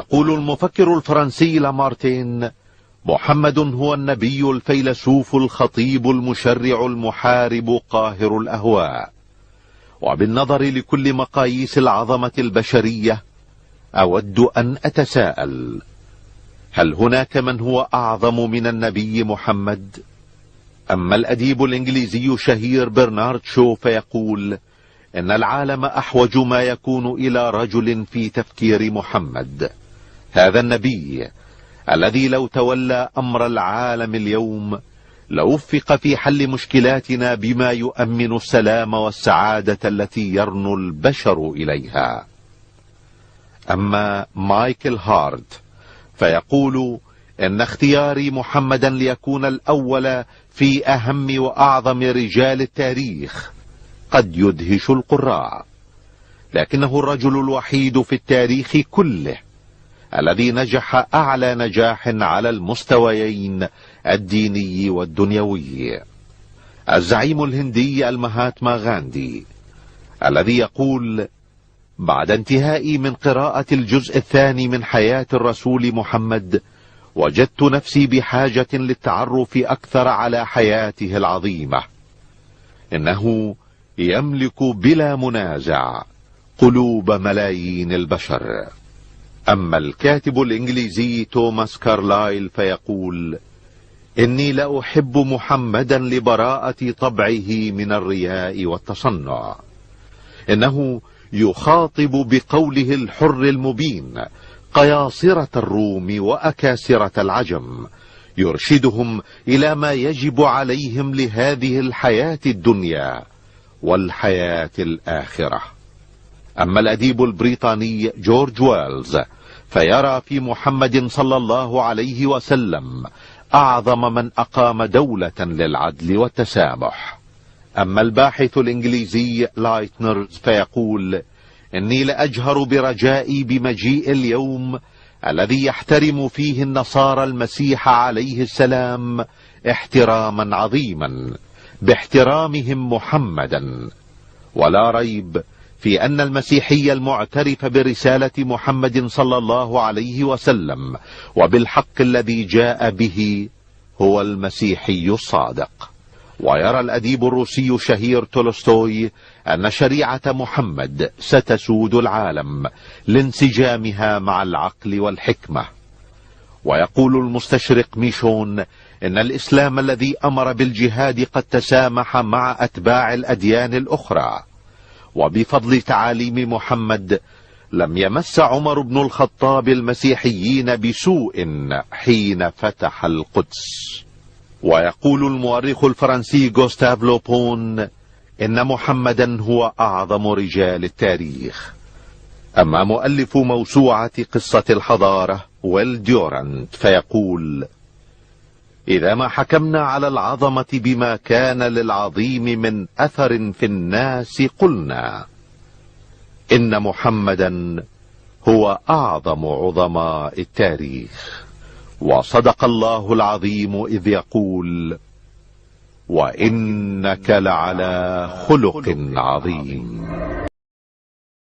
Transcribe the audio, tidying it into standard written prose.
يقول المفكر الفرنسي لامارتين: محمد هو النبي الفيلسوف الخطيب المشرع المحارب قاهر الأهواء. وبالنظر لكل مقاييس العظمة البشرية أود أن أتساءل: هل هناك من هو أعظم من النبي محمد؟ أما الأديب الإنجليزي الشهير برنارد شو فيقول إن العالم أحوج ما يكون إلى رجل في تفكير محمد، هذا النبي الذي لو تولى أمر العالم اليوم لوفق في حل مشكلاتنا بما يؤمن السلام والسعادة التي يرنو البشر إليها. أما مايكل هارت فيقول إن اختياري محمدا ليكون الأول في أهم وأعظم رجال التاريخ قد يدهش القراء، لكنه الرجل الوحيد في التاريخ كله الذي نجح أعلى نجاح على المستويين الديني والدنيوي. الزعيم الهندي المهاتما غاندي الذي يقول: بعد انتهائي من قراءة الجزء الثاني من حياة الرسول محمد وجدت نفسي بحاجة للتعرف أكثر على حياته العظيمة. إنه يملك بلا منازع قلوب ملايين البشر. أما الكاتب الإنجليزي توماس كارلايل فيقول: إني لا أحب محمدا لبراءة طبعه من الرياء والتصنع. إنه يخاطب بقوله الحر المبين قياصرة الروم وأكاسرة العجم، يرشدهم إلى ما يجب عليهم لهذه الحياة الدنيا والحياة الآخرة. أما الأديب البريطاني جورج ويلز فيرى في محمد صلى الله عليه وسلم أعظم من أقام دولة للعدل والتسامح. أما الباحث الإنجليزي لايتنرز فيقول: إني لأجهر برجائي بمجيء اليوم الذي يحترم فيه النصارى المسيح عليه السلام احتراما عظيما باحترامهم محمدا. ولا ريب في أن المسيحي المعترف برسالة محمد صلى الله عليه وسلم وبالحق الذي جاء به هو المسيحي الصادق. ويرى الأديب الروسي الشهير تولستوي أن شريعة محمد ستسود العالم لانسجامها مع العقل والحكمة. ويقول المستشرق ميشون إن الإسلام الذي أمر بالجهاد قد تسامح مع أتباع الأديان الأخرى، وبفضل تعاليم محمد لم يمس عمر بن الخطاب المسيحيين بسوء حين فتح القدس. ويقول المؤرخ الفرنسي غوستاف لوبون إن محمدا هو أعظم رجال التاريخ. أما مؤلف موسوعة قصة الحضارة ويل ديورانت فيقول: إذا ما حكمنا على العظمة بما كان للعظيم من أثر في الناس قلنا إن محمدا هو أعظم عظماء التاريخ. وصدق الله العظيم إذ يقول: وإنك لعلى خلق عظيم.